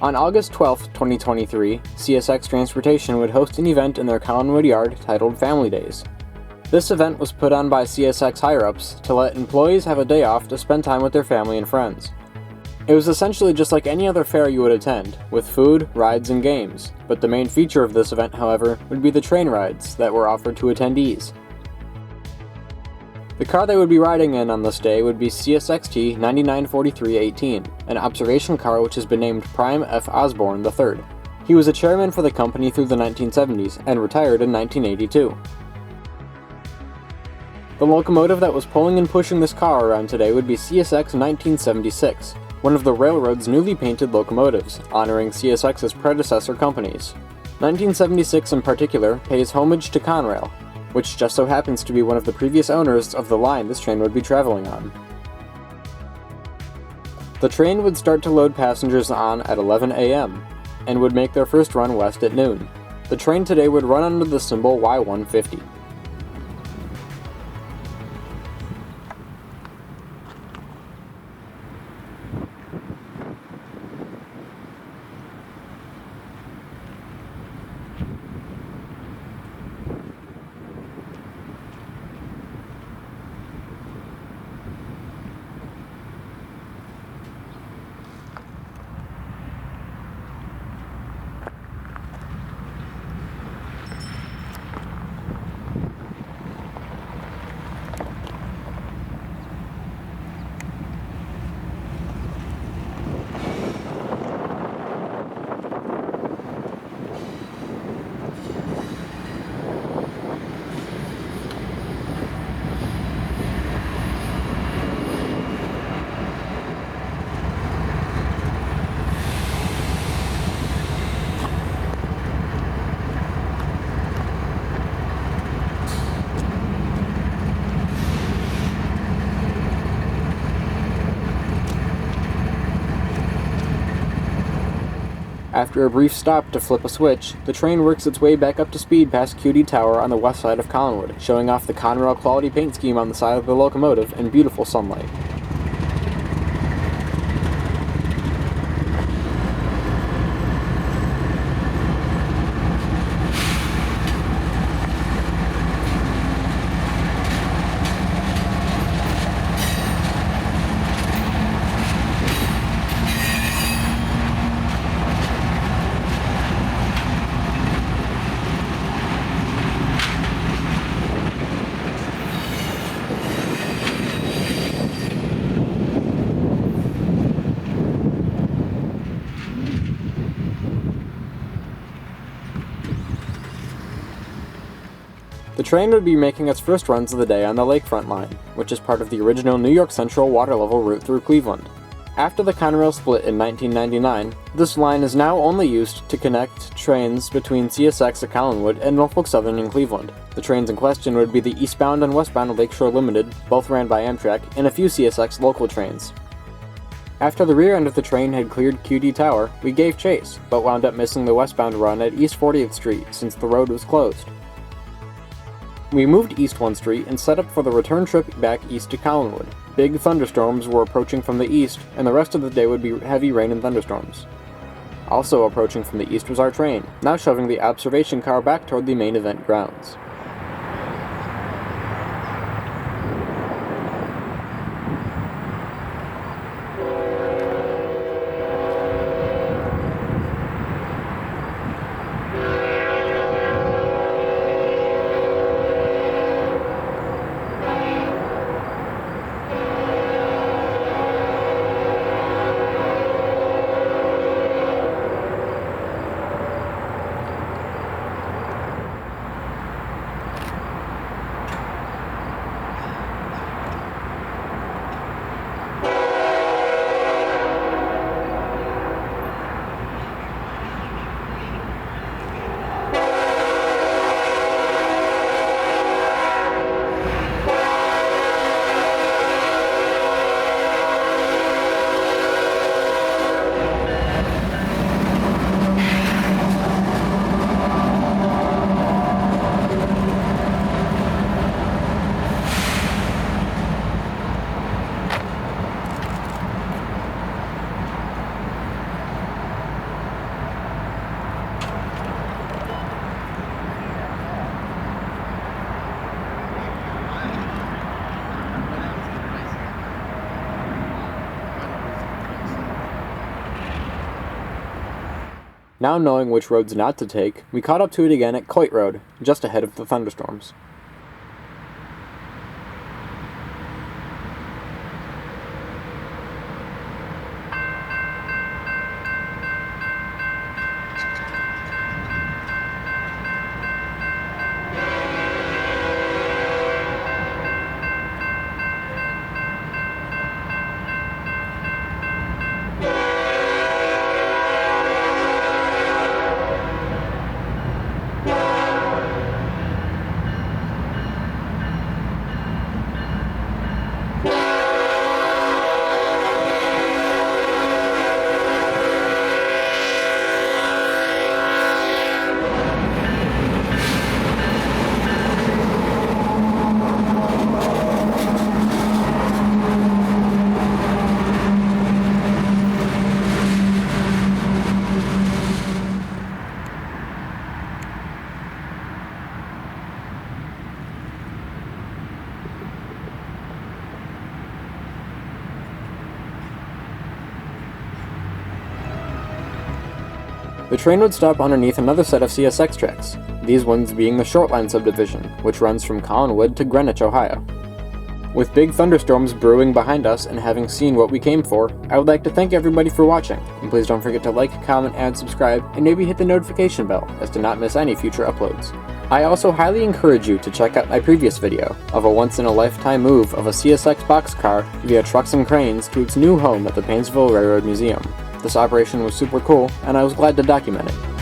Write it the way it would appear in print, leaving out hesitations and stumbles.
On August 12, 2023, CSX Transportation would host an event in their Collinwood Yard titled Family Days. This event was put on by CSX higher-ups to let employees have a day off to spend time with their family and friends. It was essentially just like any other fair you would attend, with food, rides, and games, but the main feature of this event, however, would be the train rides that were offered to attendees. The car they would be riding in on this day would be CSXT 994318, an observation car which has been named Prime F. Osborne III. He was a chairman for the company through the 1970s and retired in 1982. The locomotive that was pulling and pushing this car around today would be CSX 1976, one of the railroad's newly painted locomotives, honoring CSX's predecessor companies. 1976 in particular pays homage to Conrail, which just so happens to be one of the previous owners of the line this train would be traveling on. The train would start to load passengers on at 11 a.m. and would make their first run west at noon. The train today would run under the symbol Y150. After a brief stop to flip a switch, the train works its way back up to speed past QD Tower on the west side of Collinwood, showing off the Conrail quality paint scheme on the side of the locomotive in beautiful sunlight. The train would be making its first runs of the day on the Lakefront line, which is part of the original New York Central water level route through Cleveland. After the Conrail split in 1999, this line is now only used to connect trains between CSX at Collinwood and Norfolk Southern in Cleveland. The trains in question would be the eastbound and westbound Lakeshore Limited, both ran by Amtrak, and a few CSX local trains. After the rear end of the train had cleared QD Tower, we gave chase, but wound up missing the westbound run at East 40th Street since the road was closed. We moved east 1 street and set up for the return trip back east to Collinwood. Big thunderstorms were approaching from the east, and the rest of the day would be heavy rain and thunderstorms. Also approaching from the east was our train, now shoving the observation car back toward the main event grounds. Now knowing which roads not to take, we caught up to it again at Coit Road, just ahead of the thunderstorms. The train would stop underneath another set of CSX tracks, these ones being the Short Line subdivision, which runs from Collinwood to Greenwich, Ohio. With big thunderstorms brewing behind us and having seen what we came for, I would like to thank everybody for watching, and please don't forget to like, comment, and subscribe, and maybe hit the notification bell as to not miss any future uploads. I also highly encourage you to check out my previous video of a once-in-a-lifetime move of a CSX boxcar via trucks and cranes to its new home at the Painesville Railroad Museum. This operation was super cool, and I was glad to document it.